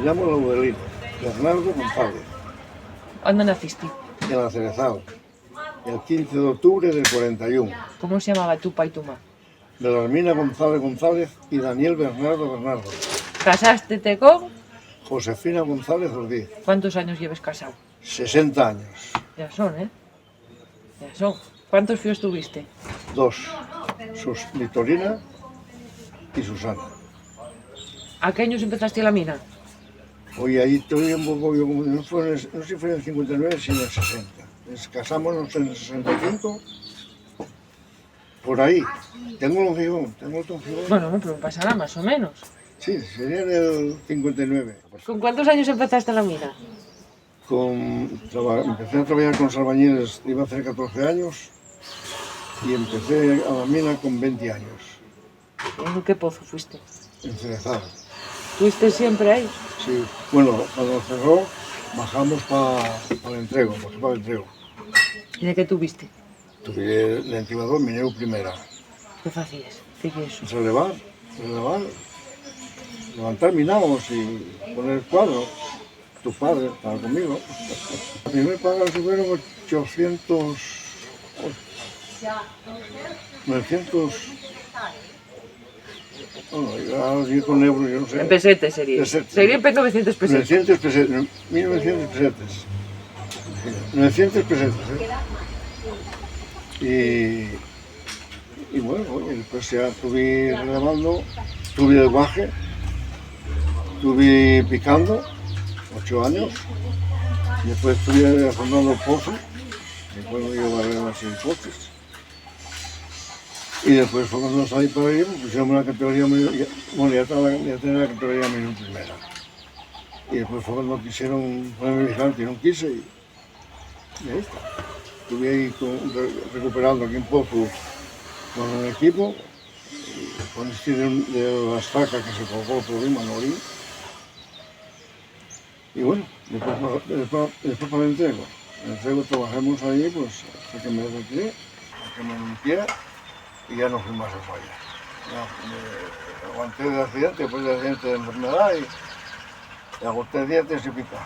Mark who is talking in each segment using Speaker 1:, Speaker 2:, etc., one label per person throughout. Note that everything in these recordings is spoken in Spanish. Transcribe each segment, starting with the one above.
Speaker 1: llamo Laudelino, Bernardo González,
Speaker 2: ¿Dónde naciste?
Speaker 1: en la Cerezal, el 15 de octubre del 41,
Speaker 2: ¿Cómo se llamaba tu pa y tu ma?
Speaker 1: Belarmina González González y Daniel Bernardo Bernardo,
Speaker 2: ¿Casaste con?
Speaker 1: Josefina González Ordiz,
Speaker 2: ¿Cuántos años lleves casado?
Speaker 1: 60 años,
Speaker 2: Ya son, ¿eh? Ya son. ¿Cuántos fíos tuviste?
Speaker 1: 2, Victorina y Susana.
Speaker 2: ¿A qué años empezaste la mina?
Speaker 1: Oye, ahí estoy un poco, yo como no sé si fue en el 59, sino en el 60. Nos casamos en el 65, por ahí. Tengo un figón.
Speaker 2: Bueno, no, pero no pasa nada, más o menos.
Speaker 1: Sí, sería en el 59.
Speaker 2: ¿Con cuántos años empezaste la mina?
Speaker 1: Empecé a trabajar con los albañiles, iba a hacer 14 años, y empecé a la mina con 20 años,
Speaker 2: ¿En qué pozo fuiste?
Speaker 1: en Cerezal.
Speaker 2: ¿Fuiste siempre ahí?
Speaker 1: Sí, bueno, cuando cerró, bajamos para el entrego,
Speaker 2: ¿Y de qué tuviste?
Speaker 1: Tuve el entibador minero primera.
Speaker 2: ¿Qué hacías? ¿Qué es eso?
Speaker 1: Relevar, levantar minados y poner el cuadro. Tu padre estaba conmigo. El primer pago fueron 800, 900, bueno, ahora sí con euros, yo no sé.
Speaker 2: En pesetes sería.
Speaker 1: Pesetes.
Speaker 2: Serían 900 pesetes.
Speaker 1: 900 pesetes, 1900 pesetes. 900 pesetes, Y bueno, después ya estuve relevando, estuve de guaje, estuve picando 8 años, y después estuve afondando pozos, después me iba a ver las pozos. Y después fue cuando salí para ahí, pues pusimos la categoría, bueno, ya tenía la categoría menú primera. Y después fue cuando quisieron ponerme vigilante y no quise, y ahí está. Estuve ahí recuperando aquí en Pozo con el equipo, con este de las vacas que se colgó el problema, Norín. Y bueno, después para el entrego. En el entrego trabajamos ahí, pues hasta que me retiré, hasta que me limpié y ya no fui más a falla. Ya, me aguanté de accidente, después de accidente de enfermedad y agoté dientes y pica.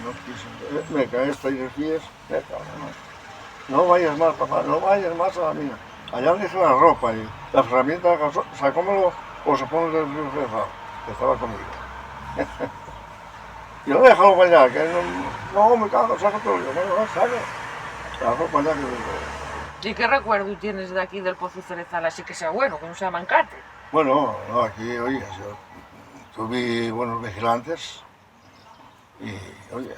Speaker 1: No quise, me caí hasta ahí de pies, no vayas más, papá, no vayas más a la mina. Allá dejé la ropa y las herramientas, sacómelo o se pone del refresado, que estaba conmigo. Y no déjalo para allá, que no me cago, saco todo. Yo, bueno, saco la ropa allá que...
Speaker 2: ¿Y qué recuerdo tienes de aquí del Pozo Cerezal así que sea bueno, que no sea mancate?
Speaker 1: Bueno, no, aquí, oye, yo tuve buenos vigilantes y, oye,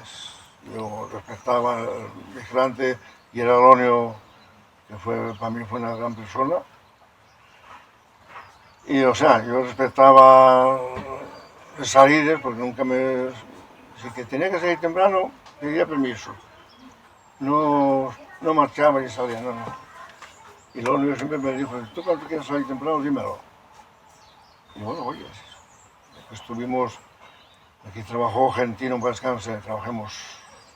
Speaker 1: yo respetaba al vigilante y era Alonio, que para mí fue una gran persona. Y, o sea, yo respetaba salir, porque nunca me... Si que tenía que salir temprano, pedía permiso. No marchaba y salía, no. Y Alonio siempre me dijo, tú cuando quieras salir temprano, dímelo. Y bueno, oye, estuvimos... Aquí trabajó Gentino para descansar, trabajamos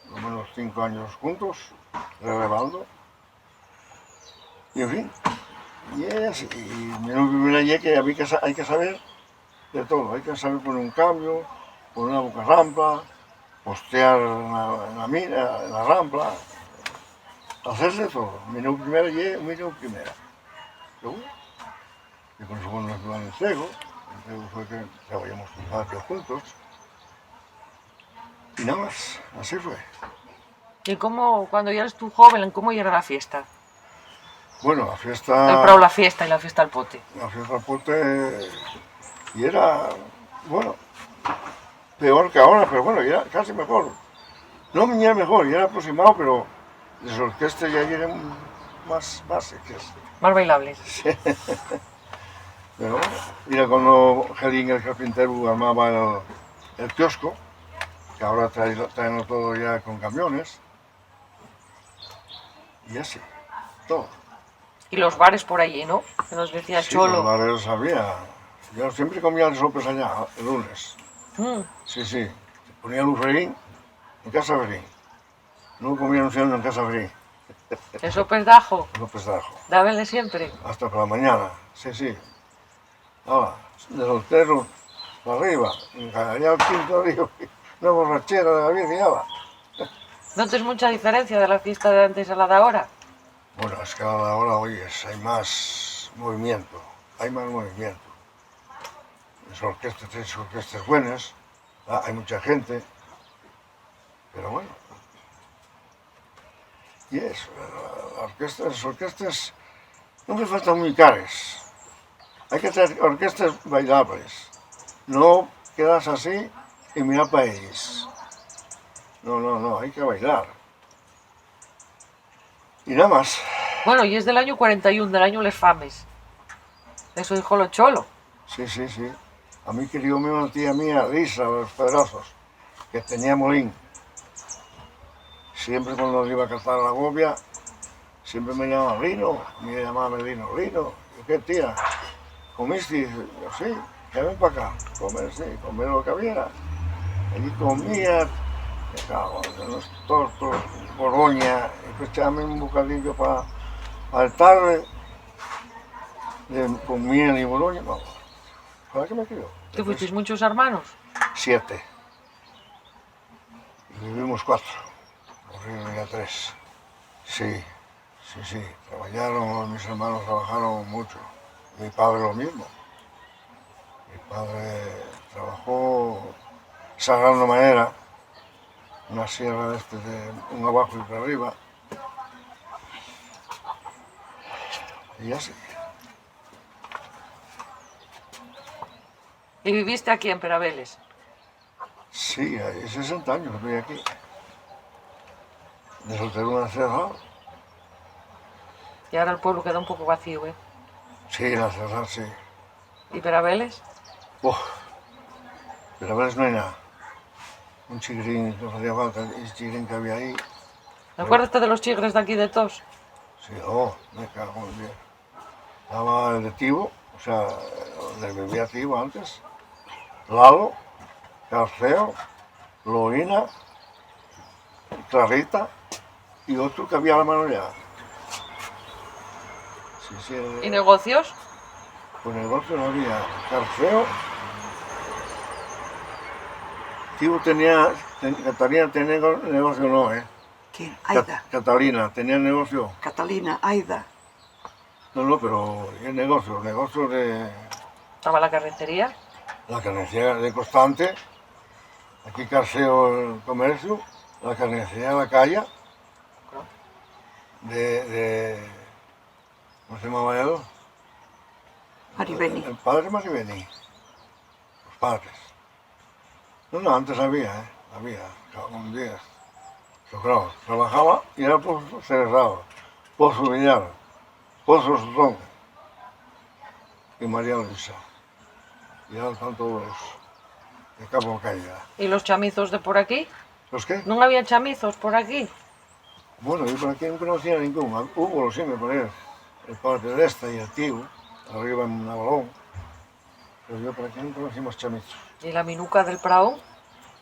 Speaker 1: por lo menos 5 años juntos, relevando. Y en fin, y mi primera idea que hay que saber de todo, hay que saber poner un cambio, poner una boca rampa, postear en la mina, en la rampla, hacerse todo. Menú primera y menú primera. Y con eso fue nuestro plan de cego fue que trabajamos un patio juntos. Y nada más, así fue.
Speaker 2: ¿Y cómo, cuando ya eres tú joven, cómo era la fiesta?
Speaker 1: Bueno, la fiesta...
Speaker 2: Pero la fiesta y la fiesta al pote.
Speaker 1: La fiesta al pote... Y era, bueno, peor que ahora, pero bueno, era casi mejor. No ni era mejor, ya era aproximado, pero las orquestas ya eran más básicas.
Speaker 2: Más bailables.
Speaker 1: Sí. Pero bueno, mira cuando Gelín, el carpintero, armaba el kiosco, que ahora traen todo ya con camiones, y así, todo.
Speaker 2: Y los bares por allí, ¿no? Que nos decía
Speaker 1: Sí,
Speaker 2: Cholo.
Speaker 1: los bares había. Yo siempre comía las sopes allá, el lunes. Sí. Ponía Luferín en Casa Ferín. No comía anunciando en Casa Ferín.
Speaker 2: ¿El sopes de ajo?
Speaker 1: Sopes de ajo.
Speaker 2: Dábele siempre.
Speaker 1: Hasta por la mañana, sí. Ahora, de soltero, para arriba, allá al quinto río, una borrachera de la vida y nada.
Speaker 2: ¿Notas mucha diferencia de la fiesta de antes a la de ahora?
Speaker 1: Bueno, es que ahora, oyes, hay más movimiento, hay más movimiento. Hay orquestas buenas, hay mucha gente, pero bueno. Y eso, las orquestas no me faltan muy caras. Hay que tener orquestas bailables. No quedas así y mirar para ellos. No, hay que bailar. Y nada más.
Speaker 2: Bueno, y es del año 41, del año Les Fames. Eso dijo lo cholo.
Speaker 1: Sí. A mí crió una tía mía, Lisa, de los Pedrazos, que tenía molín. Siempre cuando iba a cantar a la Gobia, siempre me llamaba Lino, me llamaba Lino. Yo, ¿qué tía? ¿Comiste? Yo, sí, ya ven para acá, comer lo que había. Allí comía, me cago en los tortos, Boroña, y pues echarme un bocadillo para el tarde, con miel y Boroña, no. ¿Para qué me crió?
Speaker 2: ¿Que fuisteis muchos hermanos?
Speaker 1: 7. Y vivimos 4. Morí ya 3. Sí. Trabajaron, mis hermanos trabajaron mucho. Mi padre lo mismo. Mi padre trabajó sagrando madera, una sierra de un abajo y para arriba. Y así.
Speaker 2: ¿Y viviste aquí en Perabeles?
Speaker 1: Sí, hay 60 años que estoy aquí. De soltero nacerado.
Speaker 2: Y ahora el pueblo queda un poco vacío, ¿eh?
Speaker 1: Sí, nacerado, sí.
Speaker 2: ¿Y Perabeles?
Speaker 1: Pero a veces no hay nada. Un chigrín, nos hacía falta el chigrín que había ahí.
Speaker 2: ¿Te acuerdas de los chigres de aquí de Tos?
Speaker 1: Sí, me cago en bien. Estaba el de Tibo, o sea, donde vivía Tibo antes. Lalo, Carceo, Loina, Clarita y otro que había a la mano ya. Sí,
Speaker 2: ¿Y negocios?
Speaker 1: Pues negocio no había. Carceo. Tibo Catalina tenía negocio, no, ¿eh?
Speaker 3: ¿Quién? Aida.
Speaker 1: Catalina tenía negocio.
Speaker 3: Catalina, Aida.
Speaker 1: No, pero el negocio de
Speaker 2: Estaba la carnicería.
Speaker 1: la carnicería de Constante, aquí Carceo el comercio, la carnicería de la calle, ¿cómo se llamaba él?
Speaker 3: Maribeni.
Speaker 1: El padre Maribeni, los padres. No, antes había, un día. Pero claro, trabajaba y era Pozo Cerrado, Pozo Villar, Pozo Sotón y María Luisa. Y ahora están todos de Cabo Caída.
Speaker 2: ¿Y los chamizos de por aquí?
Speaker 1: ¿Los qué?
Speaker 2: ¿No había chamizos por aquí?
Speaker 1: Bueno, yo por aquí no conocía ninguno. Hugo sí me ponía el padre de esta y el tío, arriba en Navalón. Pero yo por aquí no conocí más chamizos.
Speaker 2: ¿Y la minuca del Prado?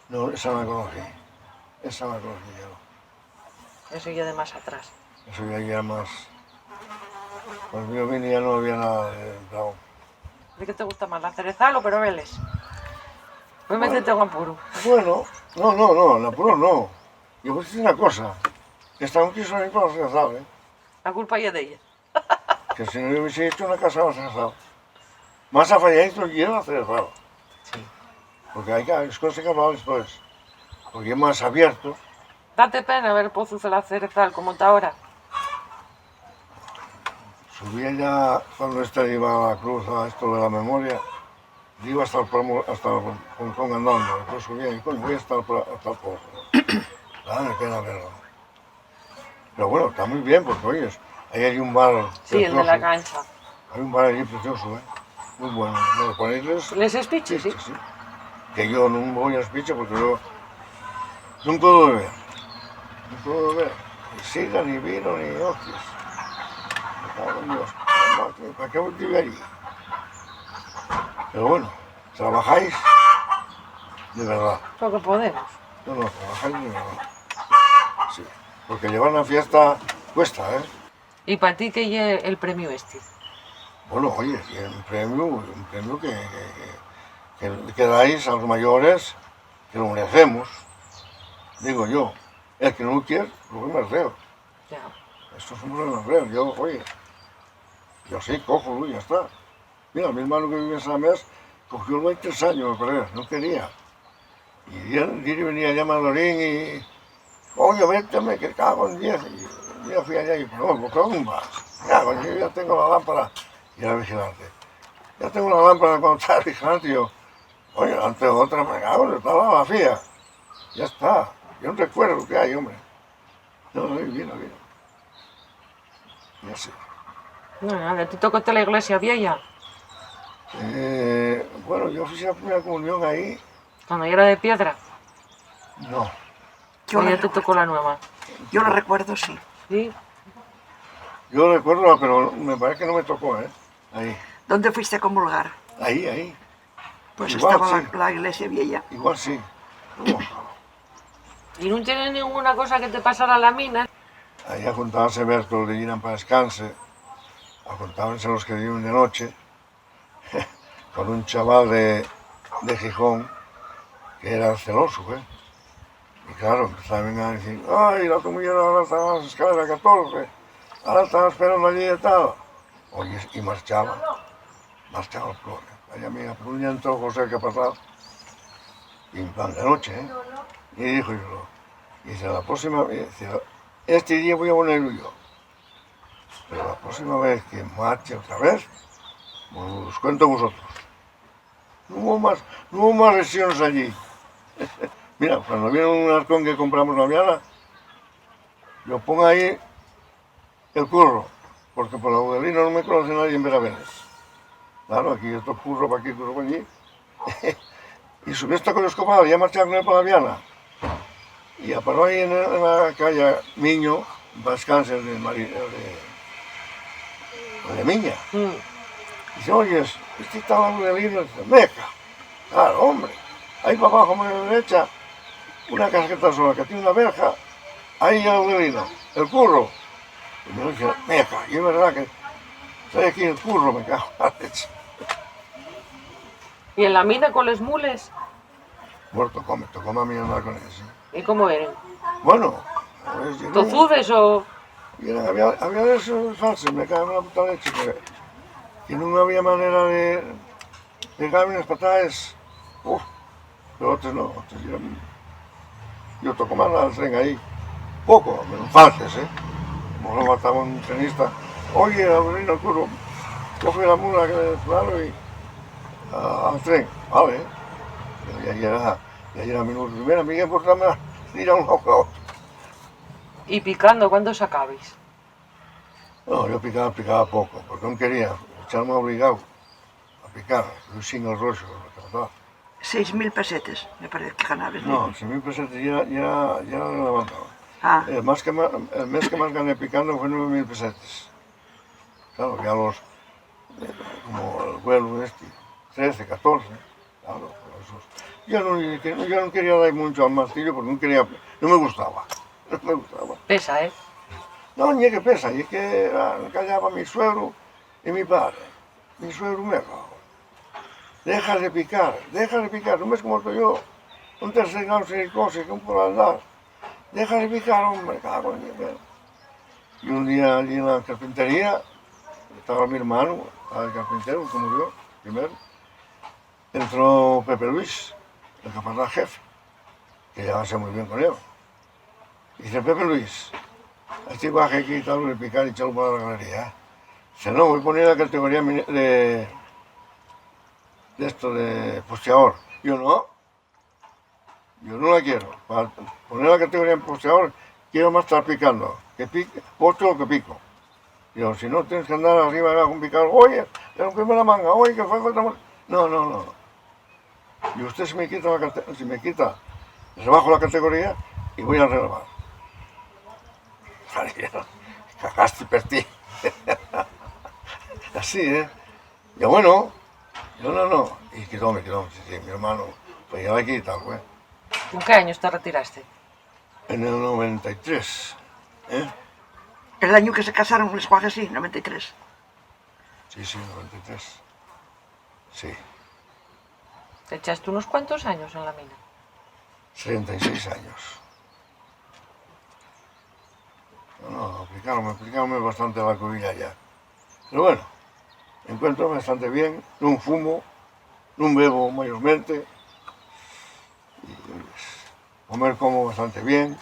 Speaker 1: No, esa no la conocí. Esa no la conocí yo.
Speaker 2: Eso ya de más atrás.
Speaker 1: Eso ya más. Cuando yo vine ya no había nada de Bravo.
Speaker 2: ¿De qué te gusta más, la cerezal o Perabeles? Pues métete en apuro.
Speaker 1: Bueno, no, en apuro no. Yo voy a decir una cosa. Esta no quiso venir para la cerezal, ¿eh?
Speaker 2: La culpa ya de ella.
Speaker 1: Que si no hubiese hecho una casa más cerezal. Más afalladito y la cerezal.
Speaker 2: Sí.
Speaker 1: Porque hay cosas que hablar después. Porque es más abierto.
Speaker 2: Date pena ver el pozo de la cerezal como está ahora.
Speaker 1: Subía ya cuando iba a la cruz a esto de la memoria. Iba hasta el Pontón andando. Después subía y coño, voy hasta el pozo. Me pena verlo. Pero bueno, está muy bien porque oyes, ahí hay un bar
Speaker 2: Sí,
Speaker 1: precioso.
Speaker 2: el de la cancha.
Speaker 1: Hay un bar allí precioso, ¿eh? Muy bueno. ¿No ponerles?
Speaker 2: ¿Les espiches? Sí.
Speaker 1: Sí. Que yo no voy a espiche porque yo no puedo beber. No puedo beber. Ni sidra, ni vino, ni hostias. Me cago en Dios. ¿Para qué voy a vivir allí? Pero bueno, trabajáis de verdad.
Speaker 2: Lo que podemos.
Speaker 1: No, trabajáis de verdad. Sí. Porque llevar una fiesta cuesta, ¿eh?
Speaker 2: ¿Y para ti qué es el premio este?
Speaker 1: Bueno, oye, un premio que quedáis a los mayores que lo merecemos, digo yo. El que no lo quiere, problema es de él.
Speaker 2: Ya.
Speaker 1: Esto es un problema de él. Yo, oye, yo sí, cojo, ya está. Mira, mi hermano que vive en Samés cogió 23 años, me parece, no quería. Y él venía allá a Madrid y, oye, vénteme, que cago en 10. Y yo fui allá y, no, ¿por qué aún vas? Yo ya tengo la lámpara. Y era vigilante. Ya tengo la lámpara cuando estaba vigilante y yo, oye, antes de otra me cago, está la vacía. Ya está. Yo no recuerdo lo que hay, hombre. No, vino. Y así.
Speaker 2: No, nada, ¿te tocó la iglesia vieja?
Speaker 1: Bueno, yo hice la primera comunión ahí.
Speaker 2: Cuando ya era de piedra.
Speaker 1: No.
Speaker 3: Yo
Speaker 2: ¿O
Speaker 3: la
Speaker 2: ya te tocó la nueva?
Speaker 3: Yo lo recuerdo, sí.
Speaker 2: Sí.
Speaker 1: Yo recuerdo, pero me parece que no me tocó, ¿eh? Ahí.
Speaker 3: ¿Dónde fuiste a comulgar?
Speaker 1: Ahí.
Speaker 3: Pues
Speaker 1: Igual,
Speaker 3: estaba
Speaker 1: sí.
Speaker 3: la iglesia vieja.
Speaker 1: Igual sí.
Speaker 2: ¿Y no tienes ninguna cosa que te pasara a la mina?
Speaker 1: Ahí juntábanse ver que los de Giran para descanse. Juntábanse los que viven de noche. Con un chaval de Gijón que era celoso, ¿eh? Y claro, empezaban a decir, ay, la tu mujer ahora está en las escaleras 14, ahora están esperando allí y tal. Oye, y marchaba los pobres. Allá me por un entró José que ha pasado, y en plan de noche, ¿eh? Y dijo yo, dice, la próxima vez, dice, este día voy a ponerlo yo, pero la próxima vez que marche otra vez, os cuento a vosotros. No hubo más lesiones allí. Mira, cuando viene un arcón que compramos la viana, yo pongo ahí el curro, porque por la Udelino no me conoce nadie en Veravenes. Claro, aquí esto curro para aquí, curro para allí. Y subí esto con el escopado, ya marchaba con él por la viana. Y aparó ahí en la calle Miño, Vascáncer de Miña. Y dice, oye, este está la Udelino, dice, meca. Claro, hombre, ahí para abajo, a la derecha, una casqueta sola que tiene una verja, ahí ya el vino, el curro. Y me dice, meca, y es verdad que estoy aquí en el curro, me cago en la leche.
Speaker 2: ¿Y en la mina con los mules?
Speaker 1: Bueno, tocó a mí andar con eso.
Speaker 2: ¿Y cómo eran?
Speaker 1: Bueno,
Speaker 2: ¿Tozudes o...?
Speaker 1: había de esos falsos, me cago en la puta leche, que no había manera de caer unas patadas. Pero otros no, otros yo toco más al tren ahí, poco, menos falses, ¿eh? Como no mataba un tenista, oye, Aurelino el curro, coge la mula que le claro y al tren, vale, ¿eh? Y ahí era minuto primero, Miguel, por favor, tira un ojo a otro.
Speaker 2: ¿Y picando cuándo sacabais?
Speaker 1: No, yo picaba poco, porque no quería, echarme obligado a picar, yo sin el rollo, lo que pasaba.
Speaker 3: 6.000 pesetes, me parece que ganabas.
Speaker 1: No, 6.000 pesetas ya lo levantaba.
Speaker 3: Ah,
Speaker 1: El mes que más gané picando fue 9.000 pesetas. Claro, ya como el vuelo 13, 14, claro, esos. Yo no quería dar mucho al martillo porque no me gustaba.
Speaker 2: Pesa, ¿eh?
Speaker 1: No, ni es que pesa, y es que callaba mi suegro y mi padre. Mi suegro me cago. Deja de picar, no ves como estoy yo, un tercer grado sin cosas, que un por andar. Deja de picar, hombre, cago en Dios. Y un día allí en la carpintería, estaba mi hermano, el carpintero, que murió primero, entró Pepe Luis, el capataz jefe, que llevase muy bien con él. Y dice, Pepe Luis, a este baje hay que quitarlo de picar y echarlo para la galería. ¿Eh? Dice, no, voy a poner la categoría de esto de posteador. Yo no la quiero. Para poner la categoría en posteador, quiero más estar picando. Que pique, otro que pico. Digo, si no tienes que andar arriba y abajo un picador, oye, le rompimos la manga, oye, que fue falta. No. Y usted si me quita, rebajo la categoría y voy a renovar. Cagaste per ti. Así, ¿eh? Y bueno, no. Y quedóme, sí, mi hermano, pues ya la quita, pues.
Speaker 2: ¿En qué años te retiraste?
Speaker 1: En el 93, ¿eh?
Speaker 3: el año que se casaron les Juajes, sí, 93.
Speaker 1: Sí, 93. Sí.
Speaker 2: Te echaste unos cuantos años en la mina.
Speaker 1: 36 años. No, aplicaronme bastante la cubilla ya. Pero bueno, me encuentro bastante bien, no fumo, no bebo mayormente, y pues, comer como bastante bien.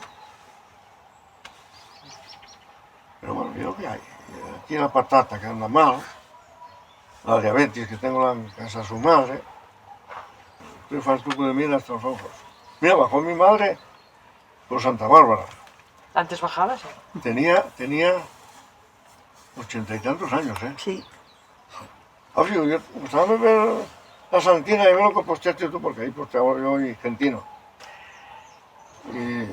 Speaker 1: Pero bueno, yo que hay. Aquí la patata que anda mal, la diabetes que tengo en casa de su madre, estoy fartuco de miel hasta los ojos. Mira, bajó mi madre por Santa Bárbara.
Speaker 2: Antes bajabas, ¿eh?
Speaker 1: Tenía 80 y tantos años, ¿eh?
Speaker 3: Sí.
Speaker 1: Así, yo estaba a ver la Santina y veo lo que posteaste tú, porque ahí posteaba yo y Gentino. Y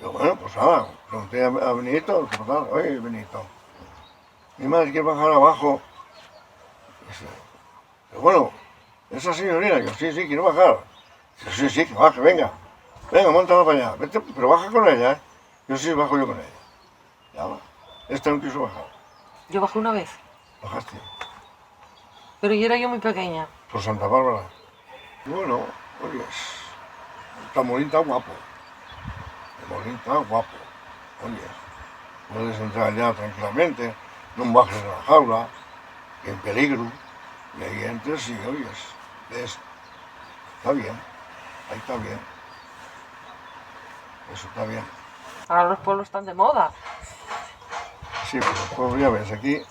Speaker 1: yo, bueno, pues nada, pregunté a Benito, ¿qué pasaba? Oye, Benito, mi madre quiere bajar abajo. Dice, pero bueno, esa señorita, yo, sí, quiero bajar. Dice, sí, que baje, venga, montala para allá, vete, pero baja con ella, ¿eh? Yo sí, bajo yo con ella. Ya va, esta no quiso bajar.
Speaker 2: Yo bajé una vez,
Speaker 1: Bajaste,
Speaker 2: pero yo era muy pequeña.
Speaker 1: por Santa Bárbara. Bueno, oye, Tamolín está guapo. Tamolín está guapo. Oye, puedes entrar allá tranquilamente, no bajes de la jaula, en peligro, y ahí entres y oyes, ves, está bien, ahí está bien. Eso está bien.
Speaker 2: Ahora los pueblos están de moda.
Speaker 1: Sí, pero pues ya ves, aquí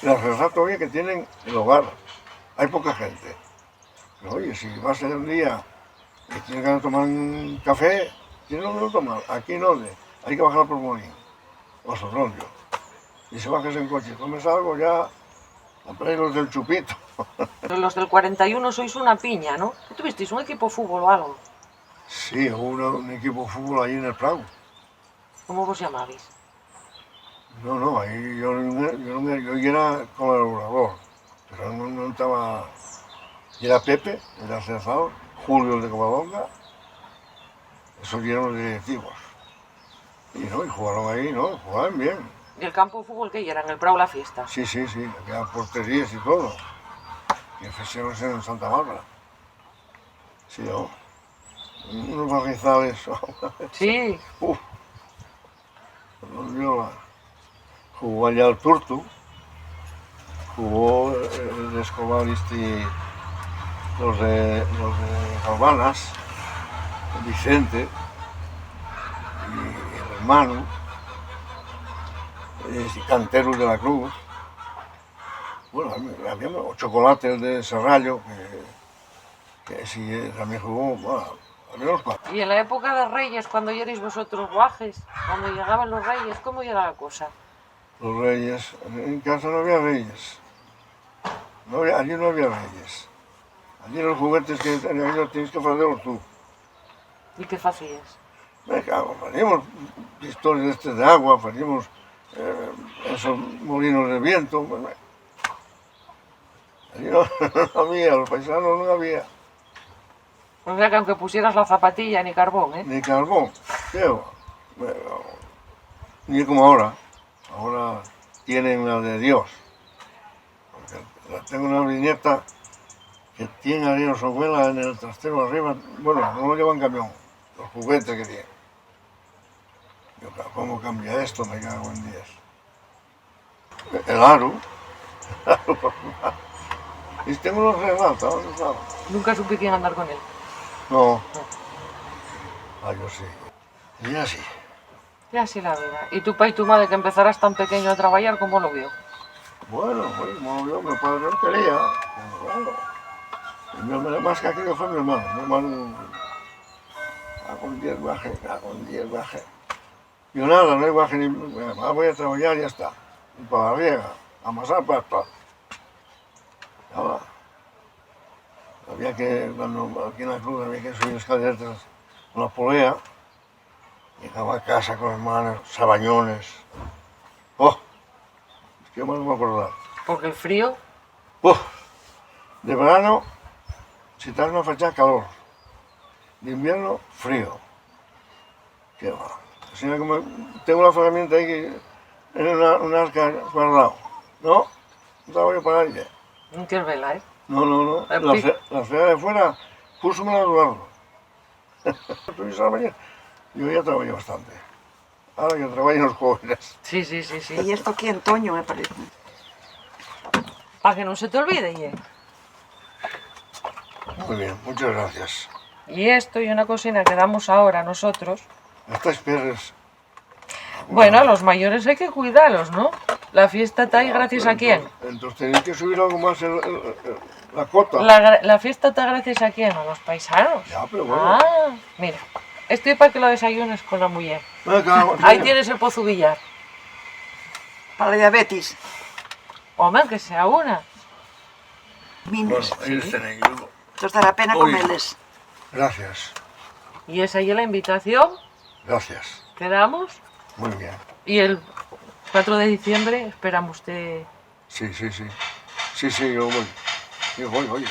Speaker 1: la realidad todavía que tienen el hogar, hay poca gente. Pero oye, si vas un día y tienes ganas de tomar un café, tienes que tomar. Aquí no, hay que bajar por Molín o a Sorrondio. Y si bajas en coche y comes algo, ya aparecen los del chupito.
Speaker 2: Los del 41 sois una piña, ¿no? ¿Tú tuvisteis un equipo de fútbol o algo?
Speaker 1: Sí, hubo un equipo de fútbol ahí en el Prado.
Speaker 2: ¿Cómo vos llamabais?
Speaker 1: No, ahí yo era colaborador, pero no estaba. Y era Pepe, el ascensador, Julio el de Covadonga, esos eran los directivos. Y jugaron ahí, jugaban bien.
Speaker 2: ¿Y el campo de fútbol qué era? ¿En el Prado la fiesta?
Speaker 1: Sí, había porterías y todo. Y ofrecieron en Santa Bárbara. Sí, unos barrizales.
Speaker 2: Sí.
Speaker 1: Uf, jugó allá el Turtu, jugó el Escobar y los de Galvanas, Vicente y el hermano, y Canteros de la Cruz. Bueno, había Chocolate de Serrallo, que sí también jugó, bueno, había unos cuantos.
Speaker 2: Y en la época de Reyes, cuando erais vosotros guajes, cuando llegaban los Reyes, ¿cómo era la cosa?
Speaker 1: Los Reyes, en casa no había Reyes. Allí no había Reyes. Allí los juguetes que los tienes que hacerlos tú.
Speaker 2: ¿Y qué hacías?
Speaker 1: Hacíamos pistones de agua, hacíamos esos molinos de viento. Allí no había, los paisanos no había.
Speaker 2: O sea que aunque pusieras la zapatilla, ni carbón, ¿eh?
Speaker 1: Ni carbón, tío. Ni como ahora. Ahora tienen la de Dios. Porque tengo una viñeta que tiene arriba su abuela en el trastero arriba. Bueno, no lo llevan camión, los juguetes que tiene. Yo, ¿cómo cambia esto? Me cago en 10. El aro. Y tengo unos regalos,
Speaker 2: Nunca supe quién andar con él.
Speaker 1: No. Yo sí. Y así.
Speaker 2: Y así la vida. ¿Y tu padre y tu madre que empezaras tan pequeño a trabajar, cómo lo vio?
Speaker 1: Bueno, como yo, mi padre no quería. Bueno, el más que aquello fue mi hermano. Mi hermano, con 10 baje. Yo nada, no hay baje ni. Voy a trabajar y ya está. Y para la riega, amasar pasta. Ya va. Había que, cuando aquí en la cruz había que subir escaleras con la polea. Llegaba a casa con hermanos, sabañones. ¡Oh! Es que más no me acordar.
Speaker 2: Porque el frío.
Speaker 1: De verano, si estás en una fecha, calor. De invierno, frío. ¿Qué va? Así como tengo una herramienta ahí que en una arca guardado. ¿No? No estaba yo para aire.
Speaker 2: No tienes vela, ¿eh?
Speaker 1: No, no, no. La fea de fuera, púsome a Eduardo. Tú sabes mañana. Yo ya trabajé bastante. Ahora que trabajan los jóvenes.
Speaker 2: Sí, sí, sí, sí.
Speaker 3: Y esto aquí en Toño, me parece.
Speaker 2: Para que no se te olvide, ¿eh?
Speaker 1: Muy bien, muchas gracias.
Speaker 2: Y esto y una cocina que damos ahora nosotros.
Speaker 1: Estas perras.
Speaker 2: Bueno, a los mayores hay que cuidarlos, ¿no? La fiesta está ahí gracias a quién.
Speaker 1: Entonces tenéis que subir algo más la cota.
Speaker 2: La fiesta está gracias a quién, a los paisanos.
Speaker 1: Ya, pero bueno.
Speaker 2: Ah, mira. Estoy para que lo desayunes con la mujer.
Speaker 1: Venga,
Speaker 2: Ahí tienes el pozo billar.
Speaker 3: Para la diabetes.
Speaker 2: Hombre, que sea una.
Speaker 3: Minis.
Speaker 1: Bueno, ahí los tenéis.
Speaker 3: Entonces dará pena
Speaker 1: Oye.
Speaker 3: comerles.
Speaker 1: Gracias,
Speaker 2: Y esa ya la invitación
Speaker 1: gracias.
Speaker 2: que damos.
Speaker 1: Muy bien.
Speaker 2: Y el 4 de diciembre esperamos usted.
Speaker 1: Sí, sí, sí. Sí, sí, yo voy. Yo voy, oye.